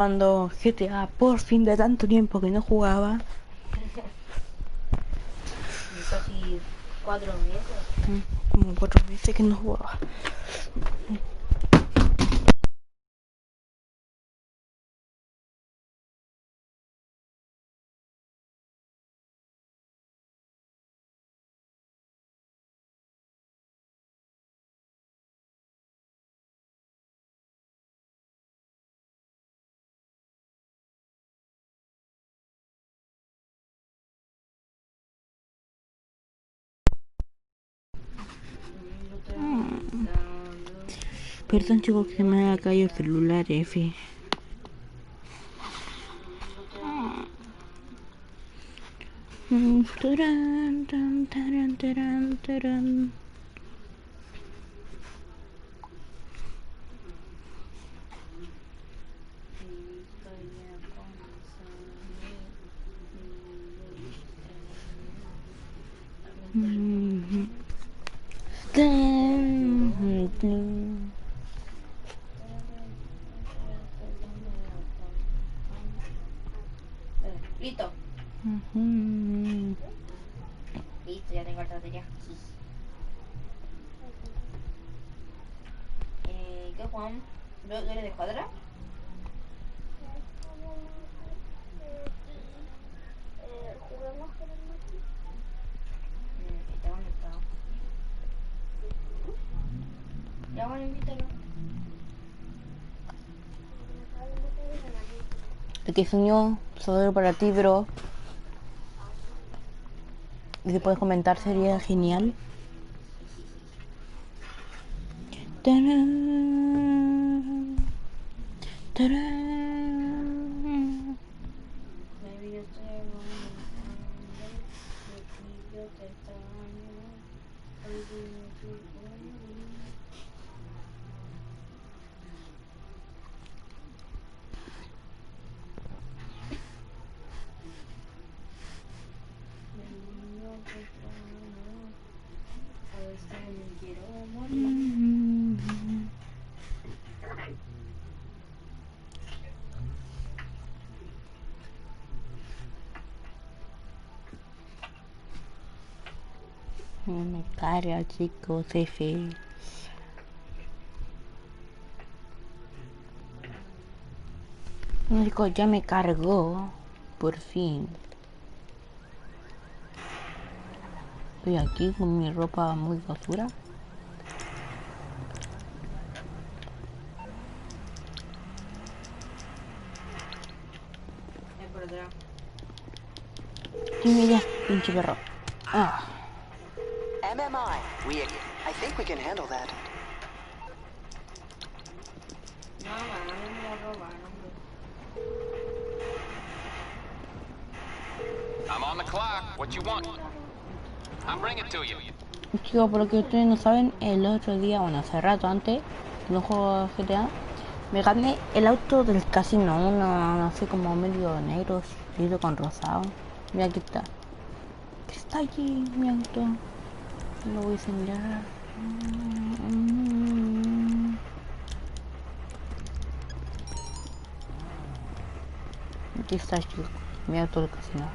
Cuando GTA, por fin, de tanto tiempo que no jugaba. Casi 4 meses. Como 4 meses que no jugaba. Perdón chicos que me ha caído el celular, F. Taran, taran, taran, taran, taran. Listo. Listo, ya tengo la batería. ¿Qué Juan? ¿Yo eres de escuadra? Está conectado. Ya bueno, invítalo. Aquí soñó, solo para ti, bro. Y si puedes comentar sería genial. Taran, taran. Maybe yo estoy yo te extraño. Hoy dime tú yo te extraño. A veces me quiero morir. Me carga, chicos, F. Chicos, ya me cargó. Por fin. Estoy aquí con mi ropa muy basura. Por atrás. Y mira, pinche perro. Ah. MMI, I think we can handle that. No, mano, me la robaron. I'm on the clock. What you want? I'm bringing it to you. Chicos, por lo que ustedes no saben, el otro día, bueno, hace rato antes, que no juego GTA, me gané el auto del casino, uno así como medio negro, chiquito con rosado. Mira, aquí está. Está allí mi auto. Lo voy a enseñar. Aquí está, chicos, mi auto del casino.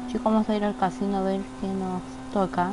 Chicos, vamos a ir al casino a ver qué nos toca.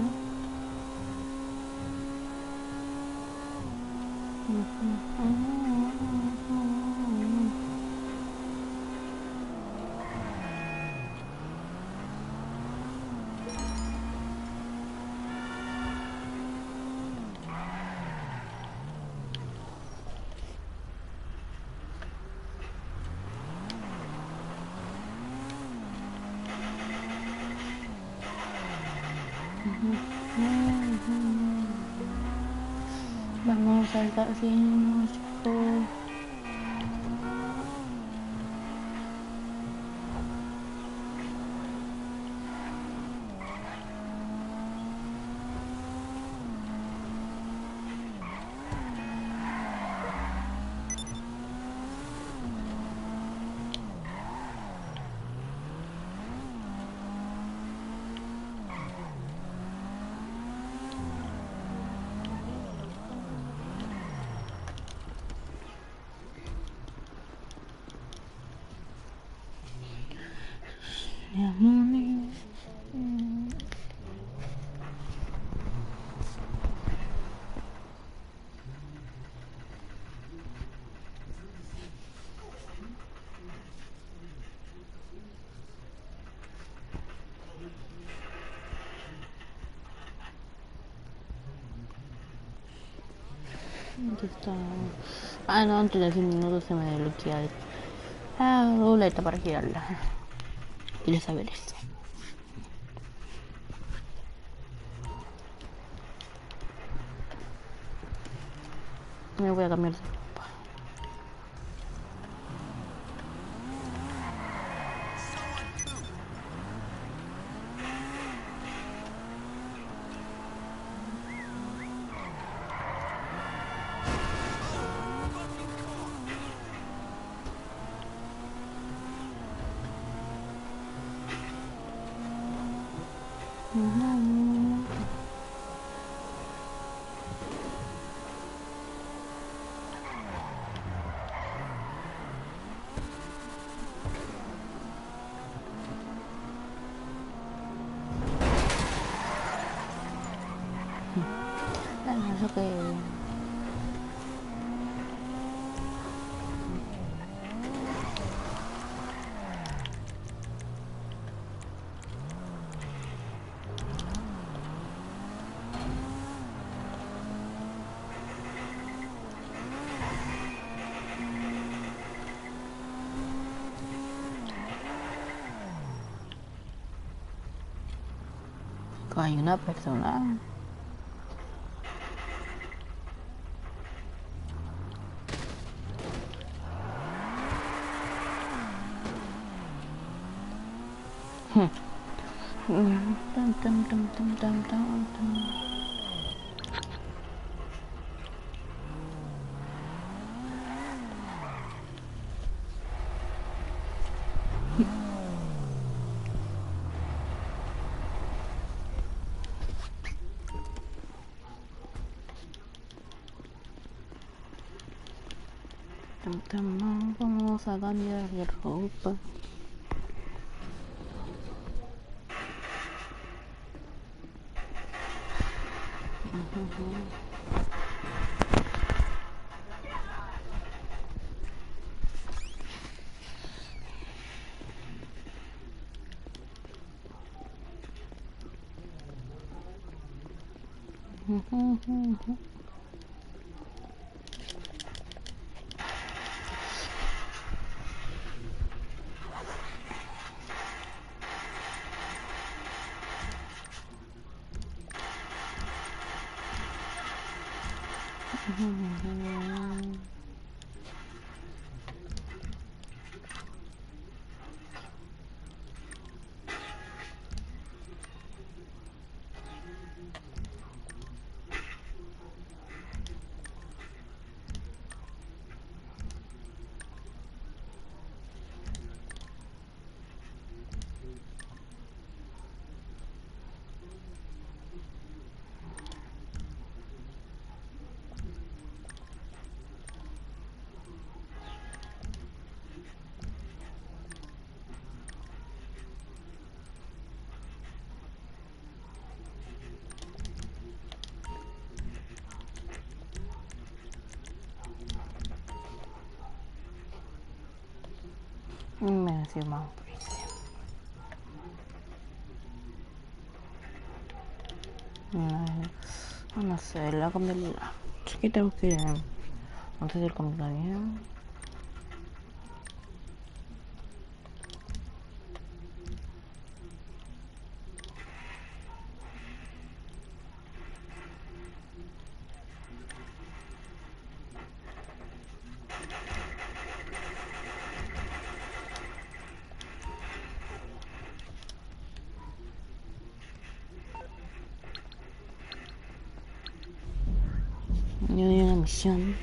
Vamos al casino, chicos. ¿Dónde está? Ah, no, antes de 10 minutos se me desbloquea la ruleta para girarla. ¿Quieres saber esto? Me voy a cambiar de ropa. Eso que... Hay una persona. Vamos a cambiar de ropa. Me decía más. No sé, la comida. Es que tengo que antes del comida bien. Yo di una misión.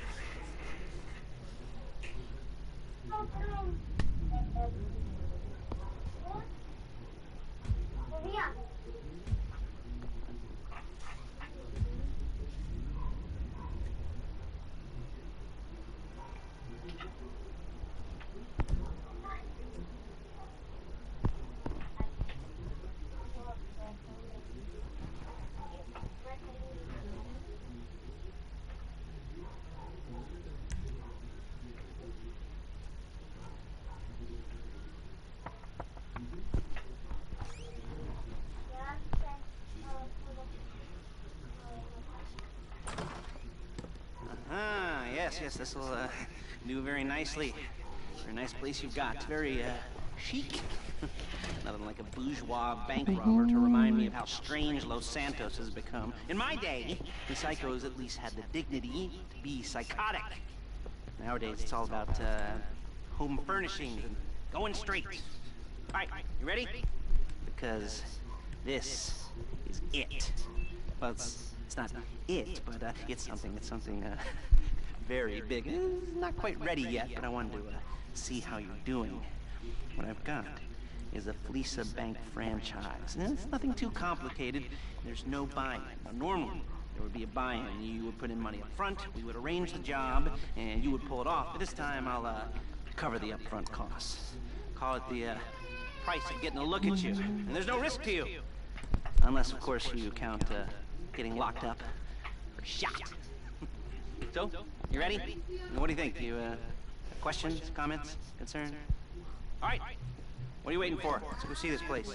yes, this will do very nicely. Very nice place you've got. Very chic. Nothing like a bourgeois bank robber to remind me of how strange Los Santos has become. In my day, the psychos at least had the dignity to be psychotic. Nowadays, it's all about home furnishings and going straight. All right, you ready? Because this is it. Well, it's not it, but it's something very big. It's not quite ready yet, but I wanted to see how you're doing. What I've got is a Fleeca Bank franchise. And it's nothing too complicated. There's no buy-in. Now, normally, there would be a buy-in. You would put in money up front, we would arrange the job, and you would pull it off. But this time, I'll cover the upfront costs. Call it the price of getting a look at you. And there's no risk to you. Unless, of course, you count getting locked up or shot. So, you ready? What do you think? You questions, comments, concerns? All right. What are you waiting for? Let's go see this place.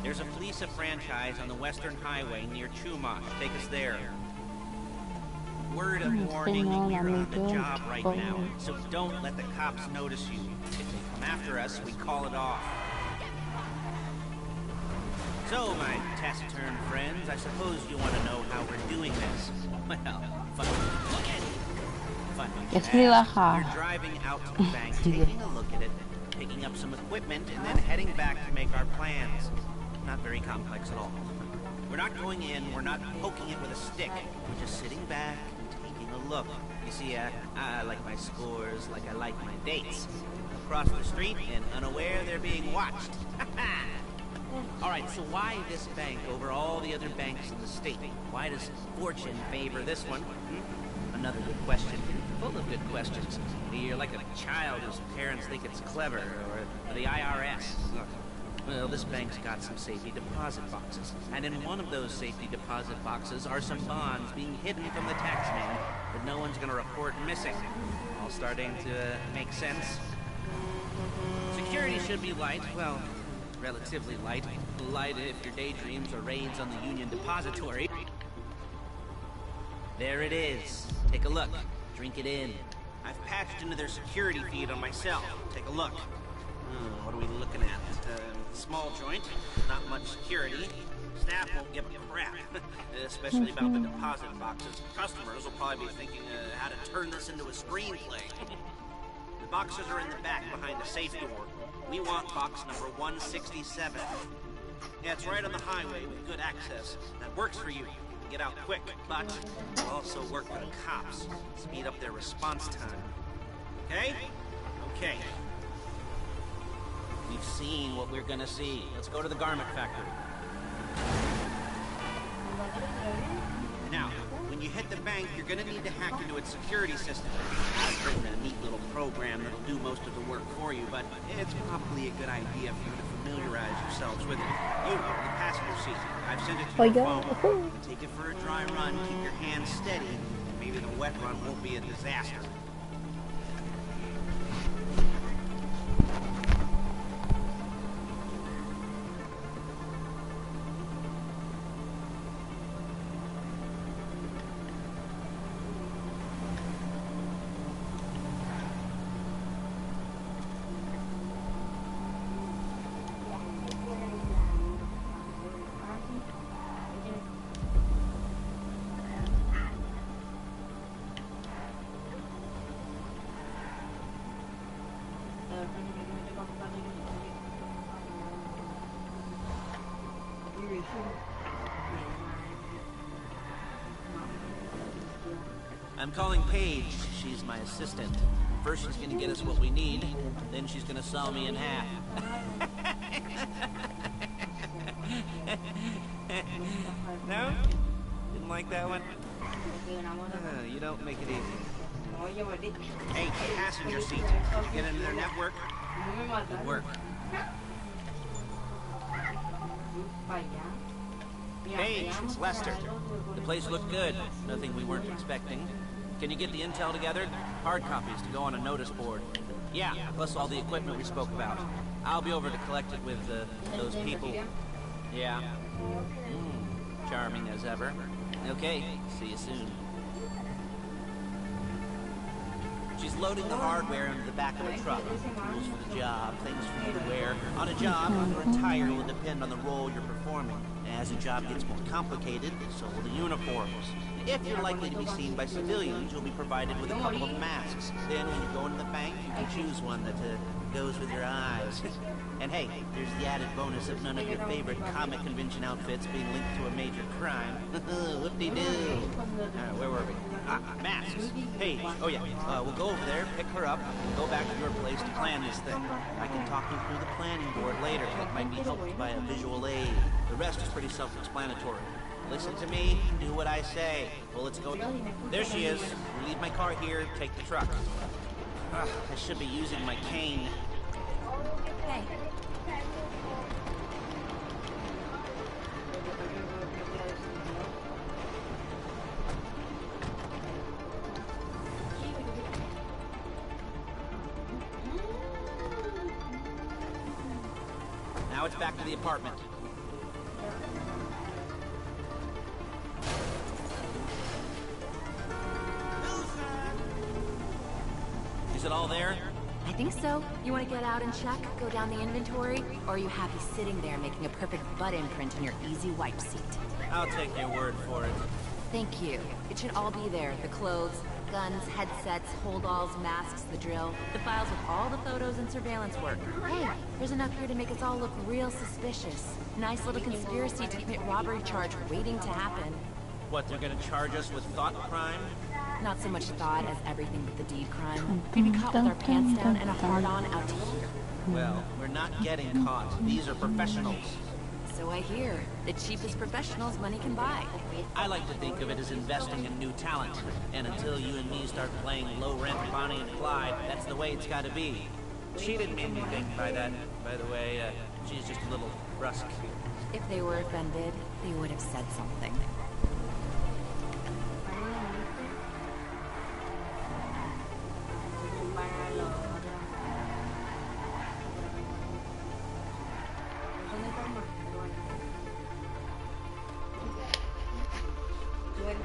There's a Fleeca franchise on the Western Highway near Chumash. Take us there. Word of warning, you're on the job right now, so don't let the cops notice you. If they come after us, we call it off. So, my taciturn friends, I suppose you want to know how we're doing this. Well, fun. Look at it. Fun. You're driving out to the bank, taking a look at it, picking up some equipment, and then heading back to make our plans. Not very complex at all. We're not going in, we're not poking it with a stick. We're just sitting back and taking a look. You see, I like my scores like I like my dates. Across the street and unaware they're being watched. Alright, so why this bank over all the other banks in the state? Why does fortune favor this one? Another good question. Full of good questions. You're like a child whose parents think it's clever, or the IRS. Well, this bank's got some safety deposit boxes. And in one of those safety deposit boxes are some bonds being hidden from the taxman that no one's gonna report missing. All starting to make sense. Security should be light, well, relatively light. Light if your daydreams or raids on the Union Depository. There it is. Take a look. Drink it in. I've patched into their security feed on my cell. Take a look. What are we looking at? Small joint, not much security. Staff won't give a crap, especially about the deposit boxes. Customers will probably be thinking how to turn this into a screenplay. The boxes are in the back behind the safe door. We want box number 167. Yeah, it's right on the highway with good access. That works for you. Get out quick, but it'll also work for the cops. Speed up their response time. Okay? Okay. We've seen what we're gonna see. Let's go to the garment factory. Now, when you hit the bank, you're gonna need to hack into its security system. I've written a neat little program that'll do most of the work for you, but it's probably a good idea for you to familiarize yourselves with it. You, the passenger seat. I've sent it to your phone. Take it for a dry run, keep your hands steady. Maybe the wet run won't be a disaster. I'm calling Paige. She's my assistant. First she's gonna get us what we need, then she's gonna saw me in half. No? Didn't like that one? You don't make it easy. Oye, maldito. Hey, passenger seat. Did you get into their network? No me mataron. Good work. Para allá. Mira, Hey, allá it's vamos Lester. para el otro, The place looked good. Nothing we weren't expecting. Can you get the intel together? Hard copies to go on a notice board. Yeah, plus all the equipment we spoke about. I'll be over to collect it with those people. Yeah. Charming as ever. Okay, see you soon. She's loading the hardware into the back of the truck. Tools for the job, things for you to wear. On a job, your attire will depend on the role you're performing. As the job gets more complicated, so will the uniforms. If you're likely to be seen by civilians, you'll be provided with a couple of masks. Then when you go into the bank, you can choose one that goes with your eyes. And hey, there's the added bonus of none of your favorite comic convention outfits being linked to a major crime. Whoop-de-doo. Where were we? Masks. Paige. Oh yeah, we'll go over there, pick her up, and go back to your place to plan this thing. I can talk you through the planning board later. It might be helped by a visual aid. The rest is pretty self-explanatory. Listen to me, do what I say. Well, let's go. There she is. Leave my car here, take the truck. I should be using my cane. Hey. Now it's back to the apartment. Is it all there? I think so. You want to get out and check? Go down the inventory? Or are you happy sitting there making a perfect butt imprint in your easy wipe seat? I'll take your word for it. Thank you. It should all be there. The clothes, guns, headsets, holdalls, masks, the drill. The files with all the photos and surveillance work. Hey, there's enough here to make us all look real suspicious. Nice little conspiracy to commit robbery charge waiting to happen. What, they're gonna charge us with thought crime? Not so much thought as everything but the deed crime. We'd be caught with our pants down and a hard-on out to here. Well, we're not getting caught. These are professionals. So I hear. The cheapest professionals money can buy. I like to think of it as investing in new talent. And until you and me start playing low-rent Bonnie and Clyde, that's the way it's gotta be. She didn't mean anything by that, by the way. She's just a little brusque. If they were offended, they would have said something.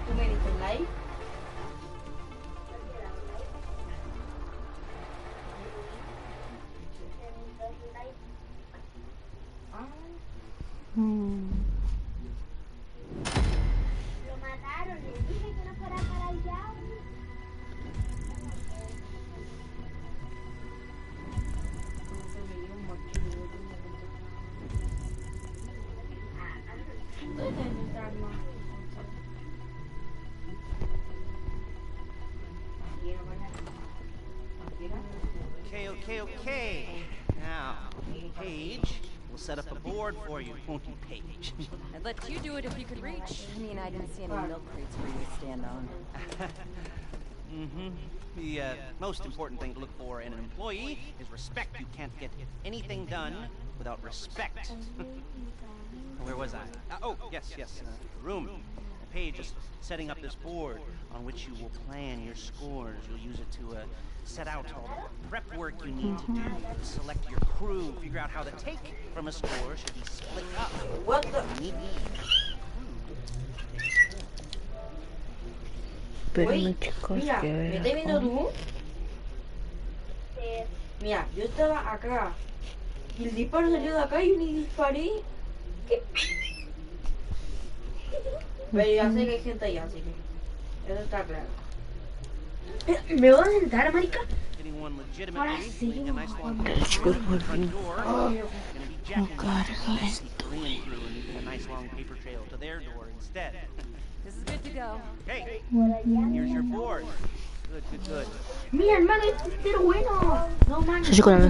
¿Tú me diste like? Lo mataron, le dije que no fuera para allá. Okay. Now, Paige, we'll set up a board for you, won't you, Paige? I'd let you do it if you could reach. I mean, I didn't see any milk crates for you to stand on. The most important thing to look for in an employee is respect. You can't get anything done without respect. Where was I? Yes, room. Paige is setting up this board on which you will plan your scores. You'll use it to set out all the prep work you need to do, select your crew, figure out how the take from a score should be split up. What the? Oye, mira, ¿me estás viendo tú? Mira, yo estaba acá y el disparo salió de acá y yo ni disparé. ¿Qué? Pero ya sé que hay gente allá, así que eso está claro. ¿Me voy a sentar, marica? Ahora sí, yo me voy a No carga esto. This is good to go. Hey, here's your board. Good. Mira, hermano, este es bueno. No manches. Yo sí con la